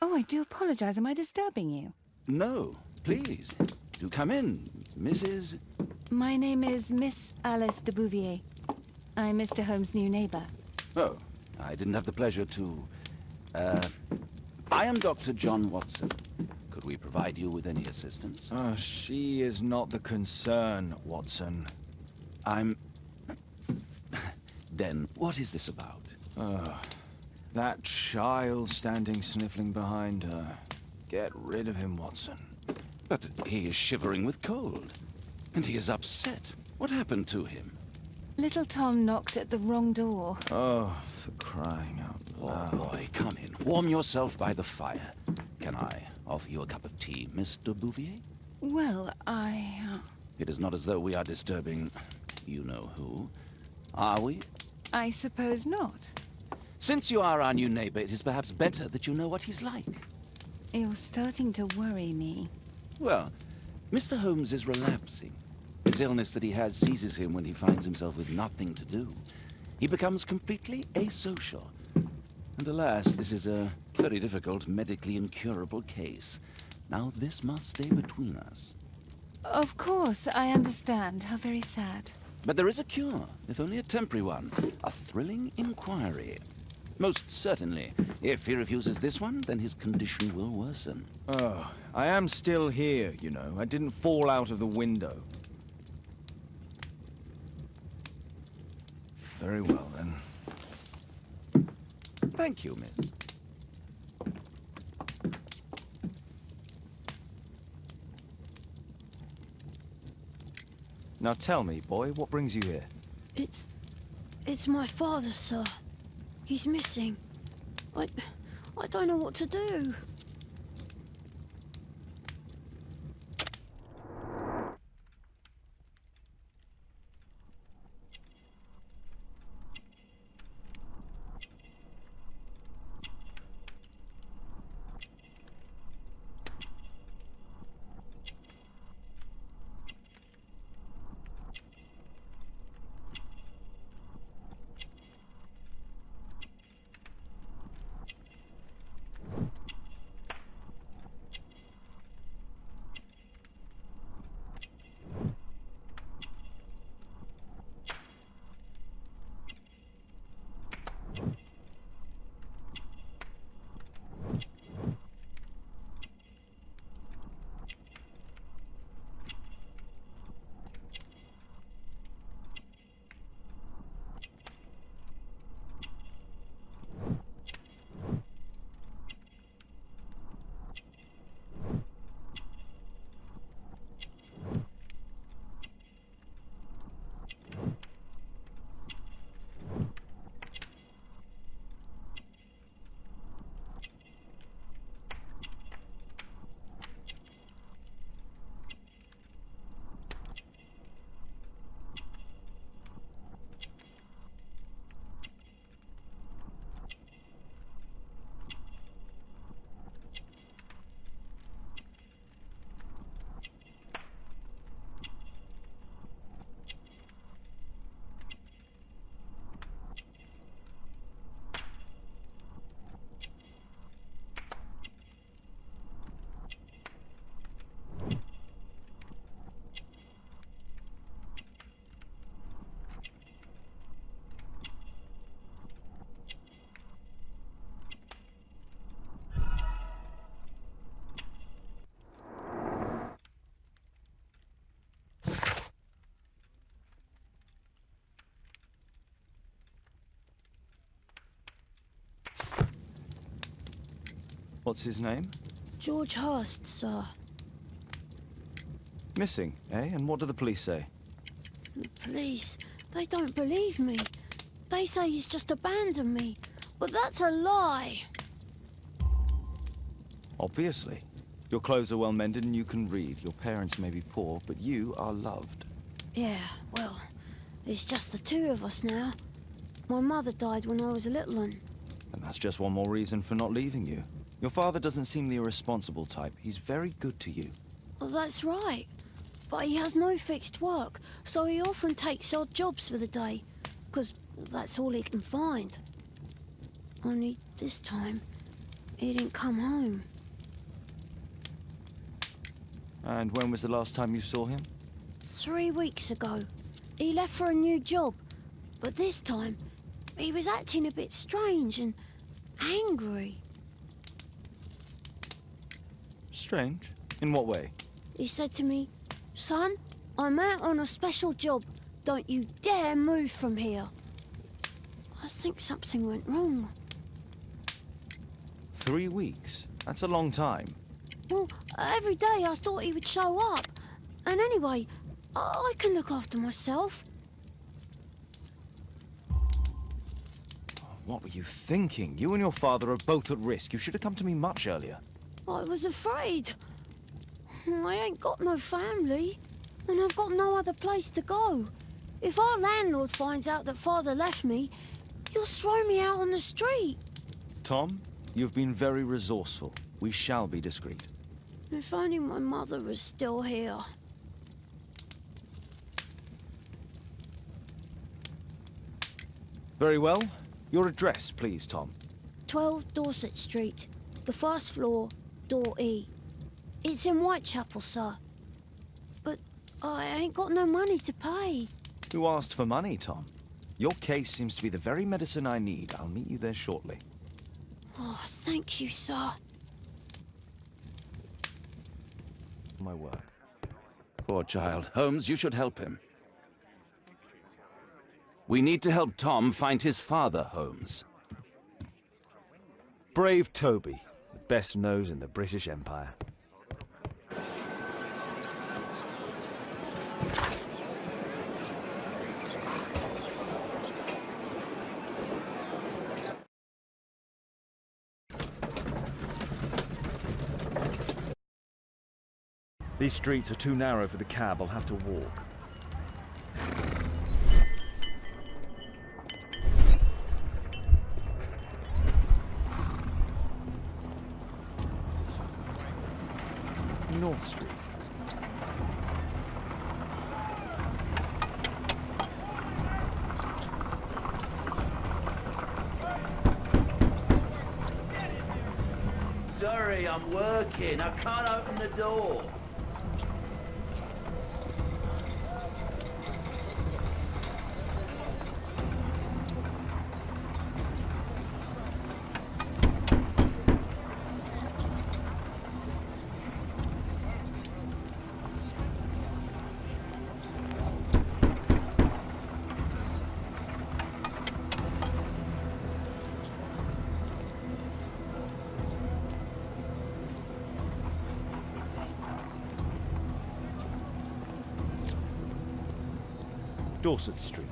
Oh, I do apologize. Am I disturbing you? No, please. Do come in, Mrs. My name is Miss Alice de Bouvier. I'm Mr. Holmes' new neighbor. Oh, I didn't have the pleasure to... I am Dr. John Watson. Could we provide you with any assistance? Oh, she is not the concern, Watson. I'm... Then, what is this about? That child standing sniffling behind her. Get rid of him, Watson. But he is shivering with cold. And he is upset. What happened to him? Little Tom knocked at the wrong door. Oh, for crying out loud. Oh, boy, come in. Warm yourself by the fire. Can I offer you a cup of tea, Miss de Bouvier? Well, It is not as though we are disturbing you-know-who, are we? I suppose not. Since you are our new neighbor, it is perhaps better that you know what he's like. You're starting to worry me. Well, Mr. Holmes is relapsing. This illness that he has seizes him when he finds himself with nothing to do. He becomes completely asocial. And alas, this is a very difficult, medically incurable case. Now, this must stay between us. Of course, I understand. How very sad. But there is a cure, if only a temporary one. A thrilling inquiry. Most certainly. If he refuses this one, then his condition will worsen. Oh, I am still here, you know. I didn't fall out of the window. Very well, then. Thank you, miss. Now tell me, boy, what brings you here? It's my father, sir. He's missing. I don't know what to do. What's his name? George Hurst, sir. Missing, eh? And what do the police say? The police, they don't believe me. They say he's just abandoned me. But that's a lie. Obviously. Your clothes are well mended and you can read. Your parents may be poor, but you are loved. Yeah, well, it's just the two of us now. My mother died when I was a little one. And that's just one more reason for not leaving you. Your father doesn't seem the irresponsible type. He's very good to you. Well, that's right. But he has no fixed work, so he often takes odd jobs for the day. Because that's all he can find. Only this time, he didn't come home. And when was the last time you saw him? 3 weeks ago. He left for a new job, but this time he was acting a bit strange and angry. Strange? In what way? He said to me, "Son, I'm out on a special job. Don't you dare move from here." I think something went wrong. 3 weeks? That's a long time. Well, every day I thought he would show up. And anyway, I can look after myself. What were you thinking? You and your father are both at risk. You should have come to me much earlier. I was afraid. I ain't got no family, and I've got no other place to go. If our landlord finds out that Father left me, he'll throw me out on the street. Tom, you've been very resourceful. We shall be discreet. If only my mother was still here. Very well. Your address, please, Tom. 12 Dorset Street, the first floor, door E. It's in Whitechapel, sir. But I ain't got no money to pay. Who asked for money, Tom? Your case seems to be the very medicine I need. I'll meet you there shortly. Oh, thank you, sir. My work. Poor child. Holmes, you should help him. We need to help Tom find his father, Holmes. Brave Toby, the best nose in the British Empire. These streets are too narrow for the cab. I'll have to walk. North Street. Sorry, I'm working. I can't open the door. Dorset Street.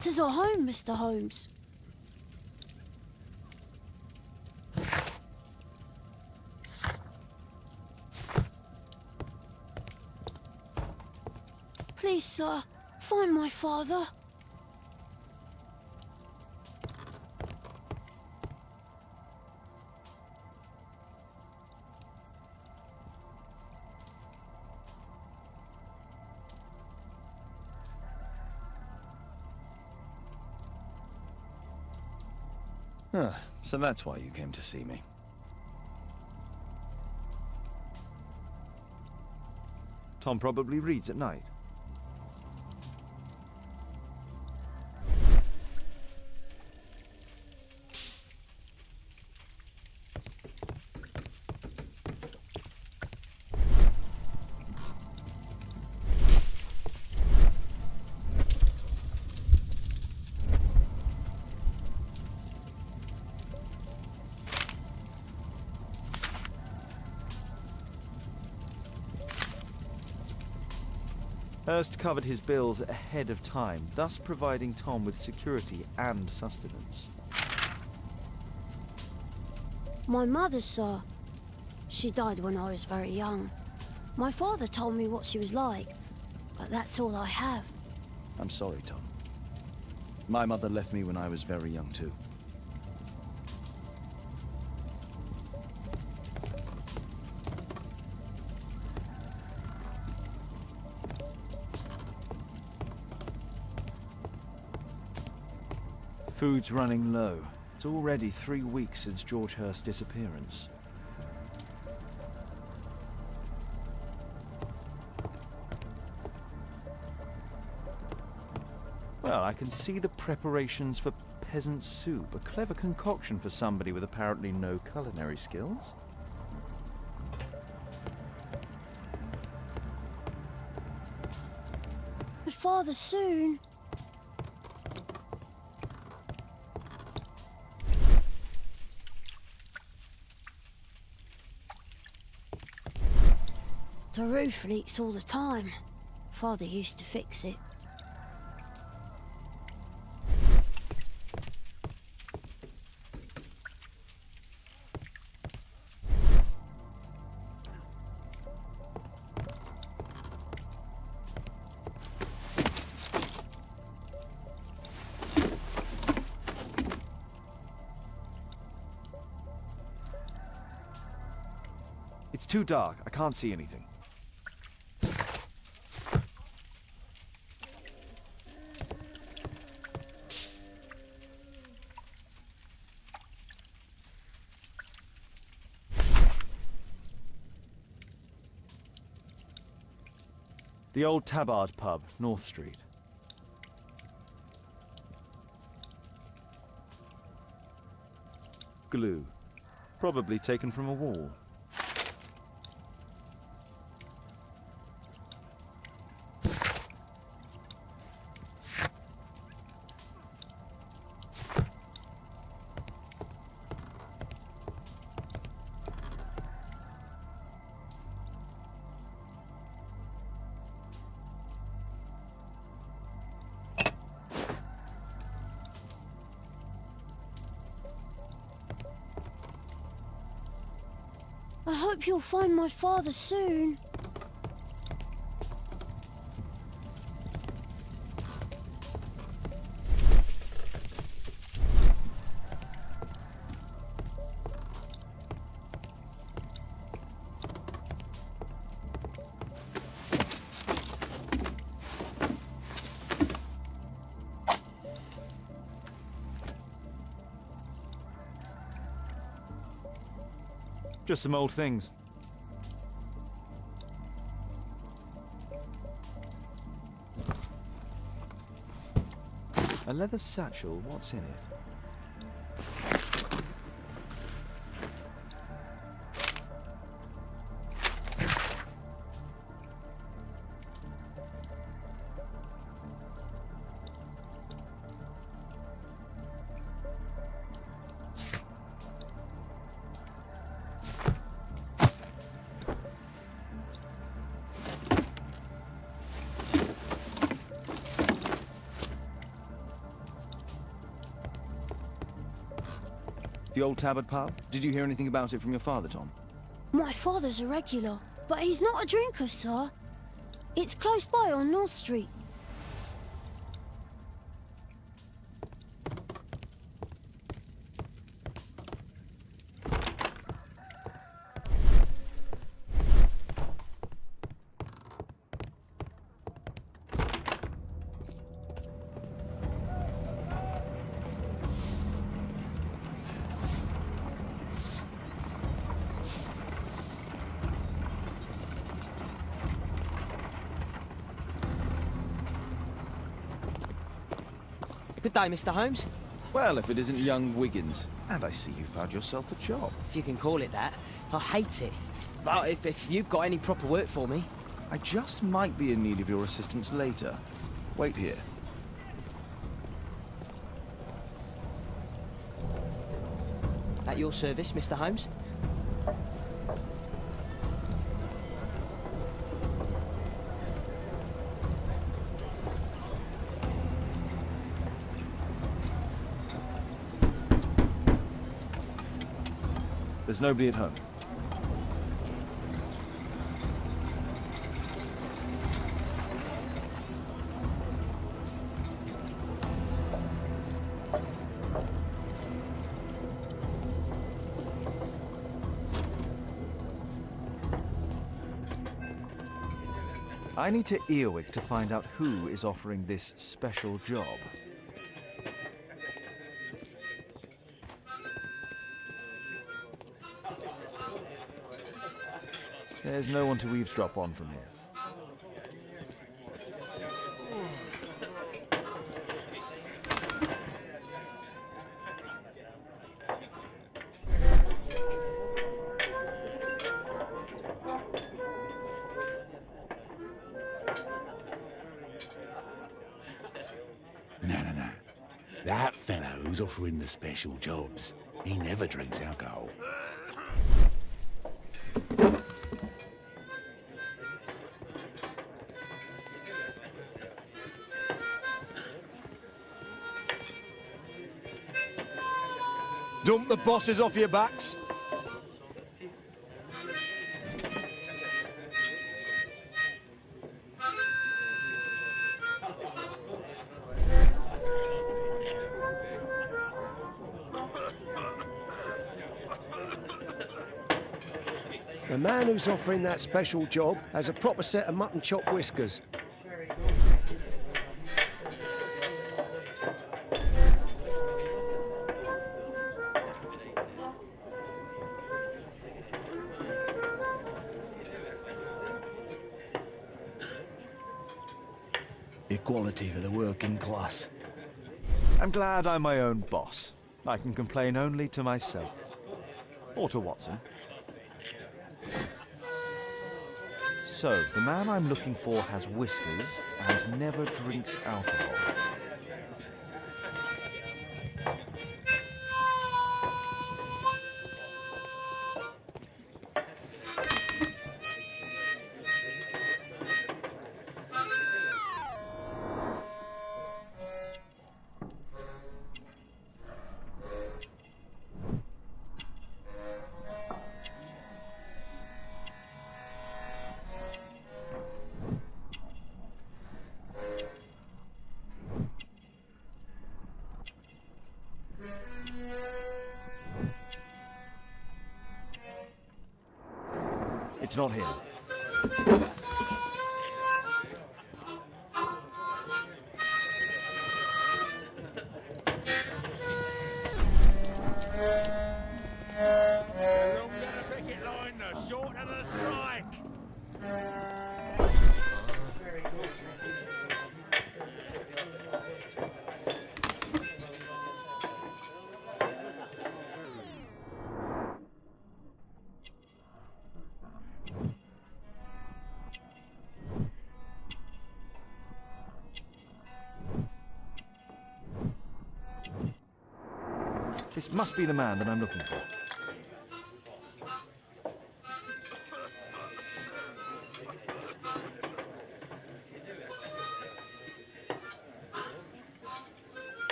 Tis our home, Mr. Holmes. Please, sir, find my father. Ah, so that's why you came to see me. Tom probably reads at night. Hurst covered his bills ahead of time, thus providing Tom with security and sustenance. My mother, sir. She died when I was very young. My father told me what she was like, but that's all I have. I'm sorry, Tom. My mother left me when I was very young, too. Food's running low. It's already 3 weeks since George Hurst's disappearance. Well, I can see the preparations for peasant soup, a clever concoction for somebody with apparently no culinary skills. But father soon. The roof leaks all the time. Father used to fix it. It's too dark. I can't see anything. The old Tabard pub, North Street. Glue. Probably taken from a wall. I hope you'll find my father soon. Just some old things. A leather satchel, what's in it? The old Tabard pub? Did you hear anything about it from your father, Tom? My father's a regular, but he's not a drinker, sir. It's close by on North Street. Good day, Mr. Holmes. Well, if it isn't young Wiggins. And I see you found yourself a job. If you can call it that. I hate it. But if you've got any proper work for me... I just might be in need of your assistance later. Wait here. At your service, Mr. Holmes. There's nobody at home. I need to Earwig to find out who is offering this special job. There's no one to eavesdrop on from here. No. That fellow who's offering the special jobs, he never drinks alcohol. Dump the bosses off your backs. The man who's offering that special job has a proper set of mutton chop whiskers. Equality for the working class. I'm glad I'm my own boss. I can complain only to myself. Or to Watson. So, the man I'm looking for has whiskers and never drinks alcohol. It's not him. The longer the picket line, the shorter the strike. This must be the man that I'm looking for.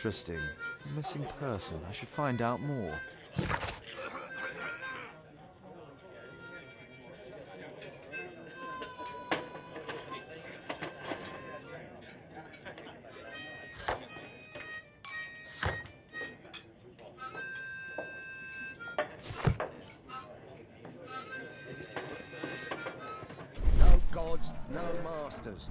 Interesting. A missing person. I should find out more. No gods, no masters.